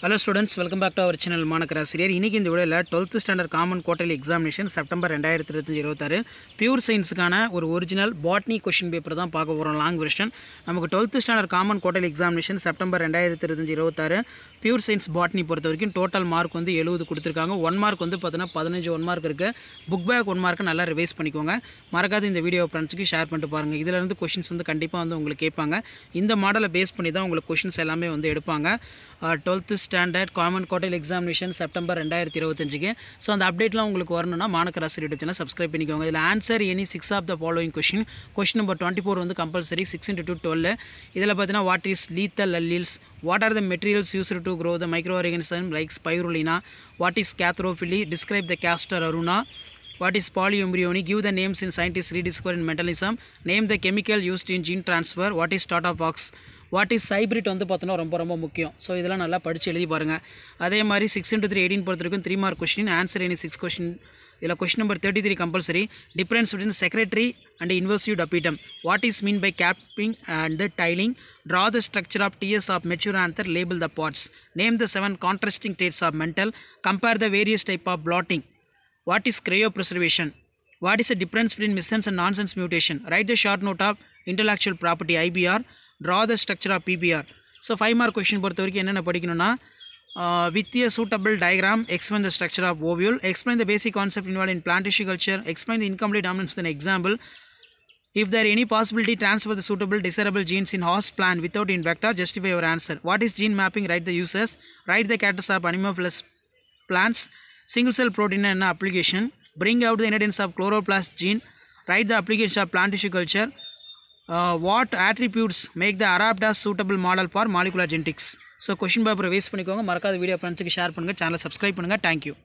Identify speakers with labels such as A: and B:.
A: Hello students, welcome back to our channel Manakarasiriyar. இன்னைக்கு இந்த வீடியோல 12th standard common quarterly examination September 2026 pure சயின்ஸ்க்கான ஒரு ஒரிஜினல் பாட்னி क्वेश्चन பேப்பர் தான் பார்க்க போறோம் லாங் வெர்ஷன். நமக்கு 12th standard common quarterly examination September 2026 pure science botany பொறுத்தவரைக்கும் டோட்டல் மார்க் வந்து 70 கொடுத்திருக்காங்க. 1 மார்க் வந்து பார்த்தா 15 1 மார்க் இருக்கு. புக் பேக் 1 மார்க் நல்லா ரிவைஸ் பண்ணிக்கோங்க. மறக்காத இந்த வீடியோ ஃப்ரெண்ட்ஸ்க்கு ஷேர் பண்ணிட்டு பாருங்க. இதுல இருந்து क्वेश्चंस வந்து கண்டிப்பா வந்து உங்களுக்கு கேட்பாங்க. இந்த மாடலை பேஸ் பண்ணி தான் உங்களுக்கு क्वेश्चंस எல்லாமே வந்து எடுப்பாங்க. 12th standard common quarterly examination September 2025 so அந்த அப்டேட்லாம் உங்களுக்கு வரணும்னா மானக்கராசி யூடியூப் சேனல் சப்ஸ்கிரைப் பண்ணிக்கோங்க. இதில் answer any 6 of the following question number 24 வந்து கம்பல்சரி 6 into 12. இதில் பார்த்தீங்கன்னா what is lethal alleles, what are the materials used to grow the micro organism like spirulina, what is கேத்ரோஃபிலி, describe the castor அருணா, what is polyembryony, give the names in scientists rediscover in mentalism, name the chemical used in gene transfer, what is startup what is hybrid வந்து பார்த்தோன்னா ரொம்ப முக்கியம். So இதெல்லாம் நல்லா படித்து எழுதி பாருங்கள். அதே மாதிரி 6 into 3 18 பொறுத்த வரைக்கும் 3 mark question, answer any 6 question. இதில் question number 33 compulsory. Difference between secretory and invasive tapetum, what is mean by capping and tailing, draw the structure of TS of mature anther, label the parts, name the 7 contrasting states of Mendel, compare the various type of blotting, what is cryopreservation, what is the difference between missense and nonsense mutation, write the short note of intellectual property IBR, draw the structure of PBR. So 5 mark question பொறுத்த வரைக்கும் என்னென்ன படிக்கணும்னா with a suitable diagram explain the structure of ovule, explain the basic concept involved in plant tissue culture, explain the incomplete dominance with an example, if there any possibility transfer the suitable desirable genes in host plant without in vector, justify your answer, what is gene mapping, write the uses, write the characters of Animophilis plants, single cell protein and application, bring out the inheritance of chloroplast gene, write the application of plant tissue culture, what attributes make the Arabidopsis suitable model for molecular genetics. So question paper waste பண்ணிக்கோங்க. மறக்காத video ஃப்ரெண்ட்ஸ்க்கு share பண்ணுங்க. சேனலை subscribe பண்ணுங்க. Thank you.